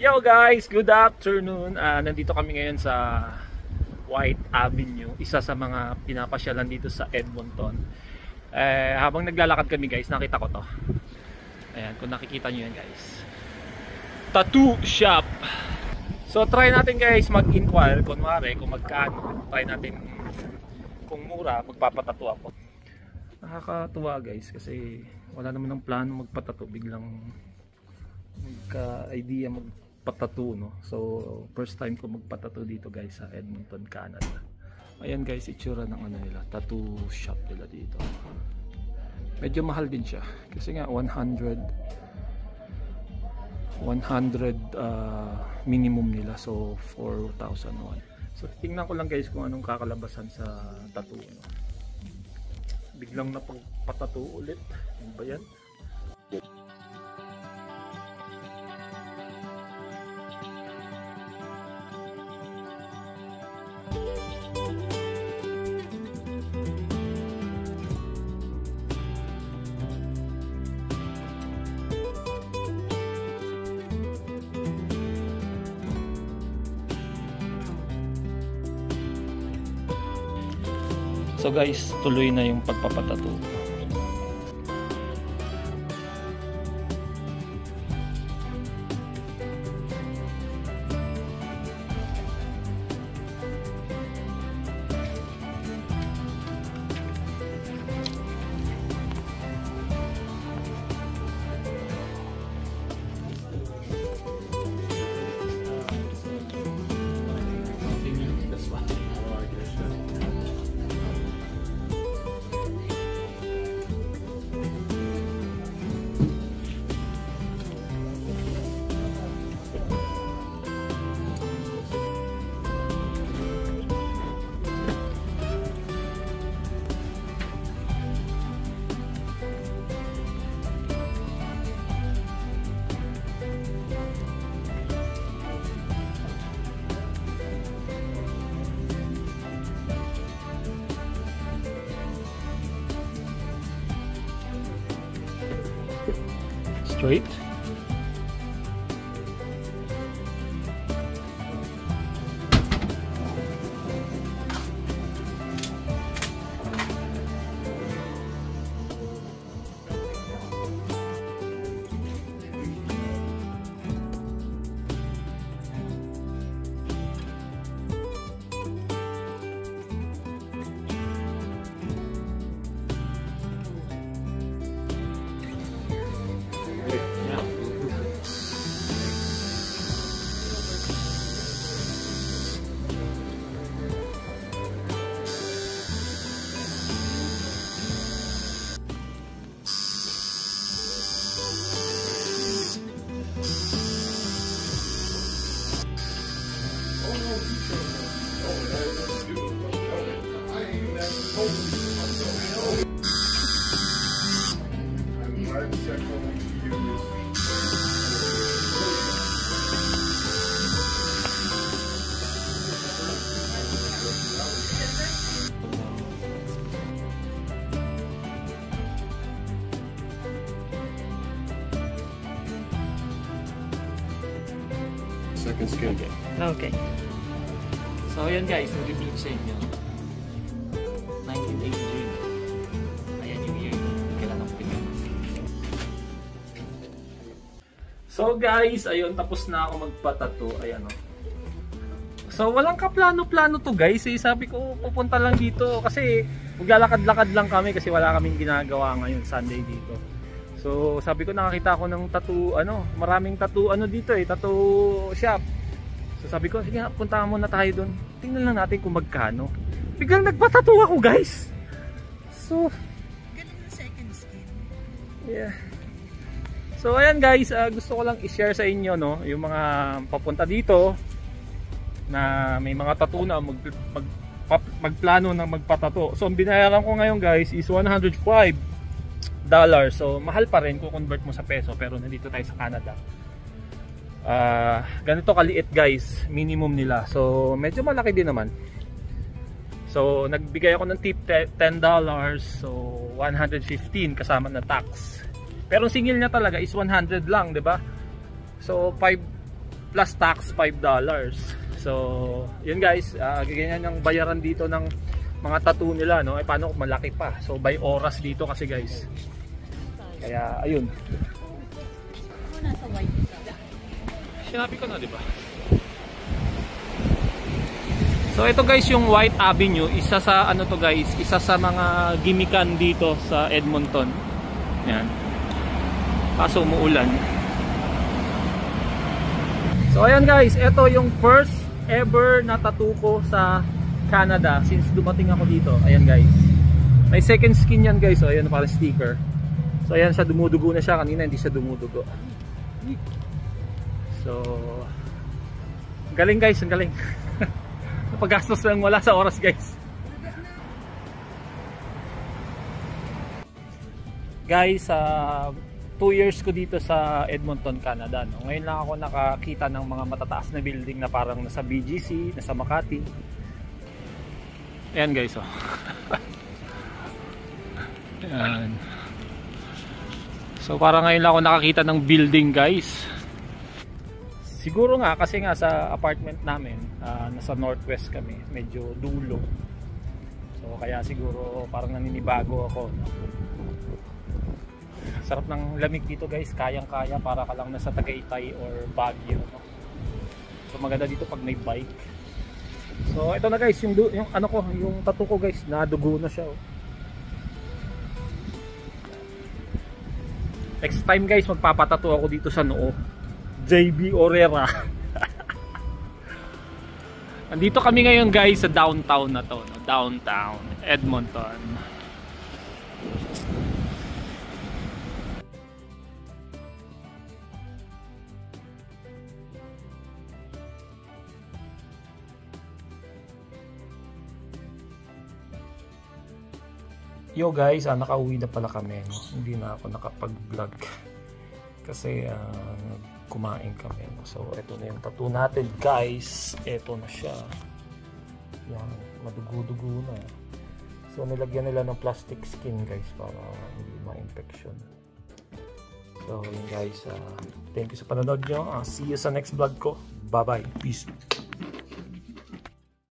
Yo guys, good afternoon. Nandito kami ngayon sa White Avenue, isa sa mga pinapasyalan dito sa Edmonton. Habang naglalakad kami guys, nakita ko to. Ayan, kung nakikita nyo yan guys, tattoo shop. So try natin guys mag-inquire kunwari kung magkano. Try natin kung mura, magpapatato ako. Nakakatuwa guys kasi wala naman ng plano magpatato, biglang magka-idea magpatato, no? So first time ko magpatato dito guys sa Edmonton, Canada. Ayan guys, itsura ng ano nila, tattoo shop nila dito. Medyo mahal din siya kasi nga 100 minimum nila, so 4,001. So tingnan ko lang guys kung anong kakalabasan sa tattoo, no? Biglang napagpatato ulit. Ano ba yan? So guys, tuloy na yung pagpapatato. Straight. Second skin. Okay. So ayan guys, nag-review sa inyo. 1983. Ayan yung year. Kailan ako pinag. So guys, ayun, tapos na ako magpatato. Ayan o. So walang kaplano-plano to guys. Sabi ko pupunta lang dito kasi maglalakad-lakad lang kami kasi wala kaming ginagawa ngayon, Sunday dito. So sabi ko nakakita ako ng tattoo, maraming tattoo dito tattoo shop. So sabi ko sige, puntahan muna tayo doon. Tingnan lang natin kung magkano. Biglang nagpa-tattoo ako guys. So ganun na second skin. Yeah. So ayan guys, gusto ko lang i-share sa inyo, no, yung mga papunta dito na may mga tattoo na magplano ng magpatato. So ang binayaran ko ngayon guys is $105. So mahal pa rin kung convert mo sa peso, pero nandito tayo sa Canada. Ganito kaliit guys, minimum nila. So medyo malaki din naman. So nagbigay ako ng tip $10, so 115 kasama na tax. Pero ang singil niya talaga is 100 lang, 'di ba? So plus tax $5. So yun guys, ganyan ang bayaran dito ng mga tattoo nila, no? Paano kung malaki pa? So by oras dito kasi guys. Kaya ayun. Nasa white ka. Sinabi ko na, di ba? So ito guys yung White Avenue, isa sa ano to guys, isa sa mga gimikan dito sa Edmonton. Yan. Kaso umuulan. So ayan guys, ito yung first ever na tattoo ko sa Canada since dumating ako dito. Ayan guys. May second skin yan guys, so ayan parang sticker. So ayan siya, dumudugo na siya, kanina hindi siya dumudugo. So galing guys, ang galing. Paggastos lang wala sa oras guys. Guys, 2 years ko dito sa Edmonton, Canada, no? Ngayon lang ako nakakita ng mga matataas na building na parang nasa BGC, nasa Makati. Ayan guys, oh. Ayan. So parang ngayon lang ako nakakita ng building guys. Siguro nga kasi nga sa apartment namin, nasa northwest kami, medyo dulo. So kaya siguro parang naninibago ako, no? Sarap ng lamig dito guys, kayang-kaya para ka lang nasa Tagaytay or Baguio, no? So maganda dito pag may bike. So ito na guys, yung ano ko, yung tattoo ko guys, nadugo na siya, oh. Next time guys, magpapatattoo ako dito sa noo. JB Orera. Nandito kami ngayon guys sa downtown na to, no? Downtown Edmonton. Yo guys, nakauwi na pala kami, no? Hindi na ako nakapag-vlog kasi kumain kami, no? So ito na yung tattoo natin guys. Ito na siya. Yan, madugo-dugo na. So nilagyan nila ng plastic skin guys para hindi ma-infection. So yun guys, thank you sa panonood nyo. See you sa next vlog ko. Bye bye, peace.